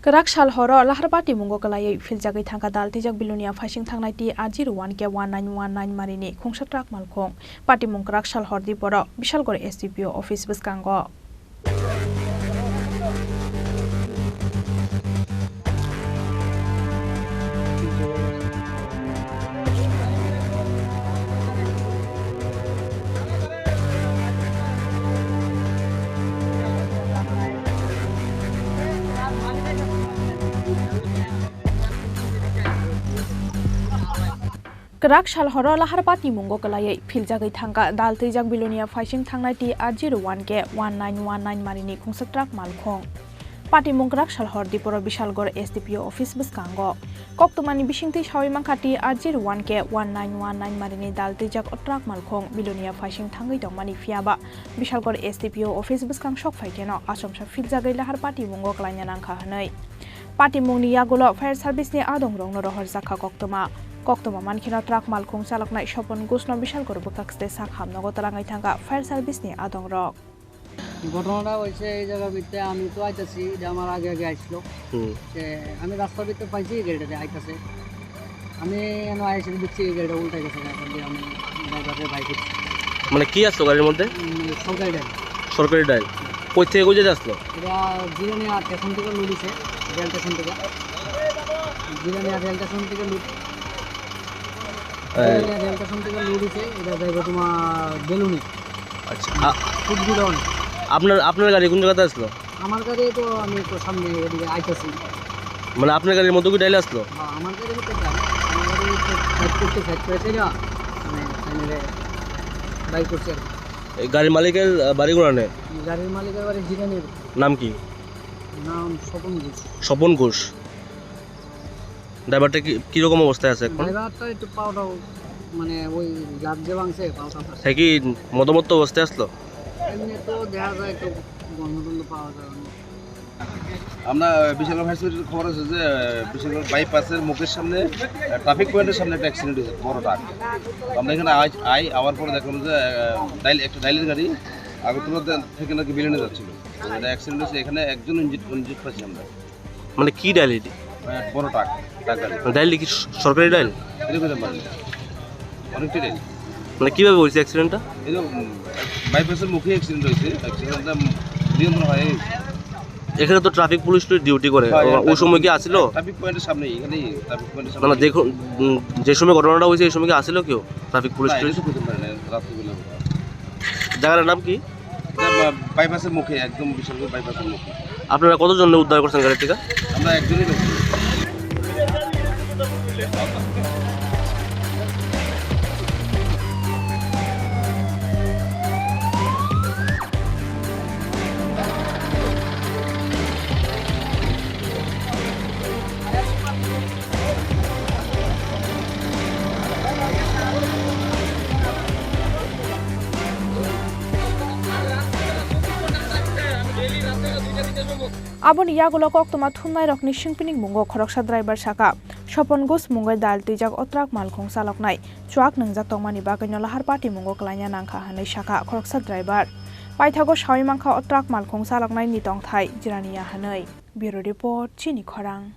Kraksal horo lahar pati mungo kalai Philjagwi Thangkha dal Twijak Belonia Phaising Thangnai ti A01 ke 1919 marini Khongsa Trak Malkhung pati mung Kraksal hor Diporo Bishalgor SDPO office biskango Kraksal horo lahar pati mungo kalai Philjagwi Thangkha dal Twijak Belonia Phaising Thangnai ti A01 ke 1919 marini Khongsa Trak Malkhung pati mung Kraksal hor Diporo Bishalgor SDPO office biskango koktumani bisingti sawi mangkhati A01 ke 1919 marini dal Twijak Trak Malkhung Belonia Phaising Thangai dongmani fiaba Bishalgor SDPO office biskang sok faikeno asomsa Philjagwi lahar pati mungo kalainya nangkha hanai pati mungni yagulo fire service ni adong rongno rohor jakha koktoma mankhina Trak Malkhung salaknai sopon gusno Bishalgor bukakste sakhamnogo talangai thangka fire service ni adong rok ঘটনাটা হয়েছে এই জায়গার ভিতরে আমি তো আইতাছি যে আমার আগে আগে আসলো যে আমি রাস্তার ভিতরে পাইছি গাড়িটাতে আইতাছে আমি এনে আইসি দেখছি এই গাড়িটা উল্টাই গেছে আমি ড্রাইভারের ভাই করছি মানে কি আসলো গাড়ির মধ্যে সরকারি ডাইল কই থেকে কই যেতে আসলো এটা জিরানিয়া স্টেশন থেকে লুডিছে রেল স্টেশন থেকে জিরানিয়া রেল স্টেশন থেকে লুডিছে এটা যাইবো তোমার বেলুনি আচ্ছা ফুটবিরন আপনার গাড়ি কোন জায়গাতে আসলো আমার গাড়ি তো আমি তো সামনে এদিকে আইতাছি মানে আপনার গাড়ির মধ্যে কি ডাইল আসলো হ্যাঁ আমার গাড়ি তো আমার গাড়ি তো সাইড করেছে না মানে সামনে বাইক করছে এই গাড়ির মালিকের বাড়ি কোন নেই গাড়ির মালিকের বাড়ি জিরানির নাম কি নাম স্বপন ঘোষ ড্রাইভারটা কি রকম অবস্থায় আছে এখন ড্রাইভারটা একটু পাওটা মানে ওই লাভ যে ভাঙছে পাওটা সে কি মদমত্ত অবস্থায় আসলো এমনি তো দেখা যায় একটু গন্ধ পাওয়া যায় আমরা বিশাল ভাইসের খবর আছে যে বিশাল বাইপাসের মুখের সামনে ট্রাফিক পয়েন্টের সামনে একটা অ্যাক্সিডেন্ট হয়েছে বড় ট্রাক আমরা এখানে আওয়ার পরে দেখলাম যে একটা ডাইলের গাড়ি আগরতলা থেকে নাকি বেলুনে যাচ্ছিল এটা অ্যাক্সিডেন্ট হয়েছে এখানে একজন ইঞ্জিত পাচ্ছি আমরা মানে কি ডাইল এটি বড় ট্রাক গাড়ি ডাইল কি সরকারি ডাইল এরকম অনেকটি ডাইল মানে কিভাবে হয়েছে অ্যাক্সিডেন্টটা এই যে বাইপাসের মুখে অ্যাক্সিডেন্ট হয়েছে অ্যাক্সিডেন্টটা নিয়ন্ত্রণ হয় এখানে তো ট্রাফিক পুলিশ ডিউটি করে ওই সময় কি আসছিল ট্রাফিক পয়েন্টের সামনে এখানেই ট্রাফিক পয়েন্টের সামনে মানে দেখুন যে সময় ঘটনাটা হয়েছে এই সময় কি আসছিল কেউ ট্রাফিক পুলিশ রাত্রিবেলা জায়গাটার নাম কি বাইপাসের মুখে একদম বিশাল বাইপাসের মুখে আপনারা কতজন উদ্ধার করছেন গাড়ি থেকে আমরা একজনই লোক Abon yagulo koktoma Thangnai rokni singpining mungo khoroksa driver saka sopon gus mungo dal Twijak Trak Malkhung saloknai chuak ningjak tongmani bagano lahar pati mungo klainya nangkha hanai saka khoroksa driver paithago sawi mangkha Trak Malkhung saloknai ni tongthai jirania hanai bureau report Chini Khorang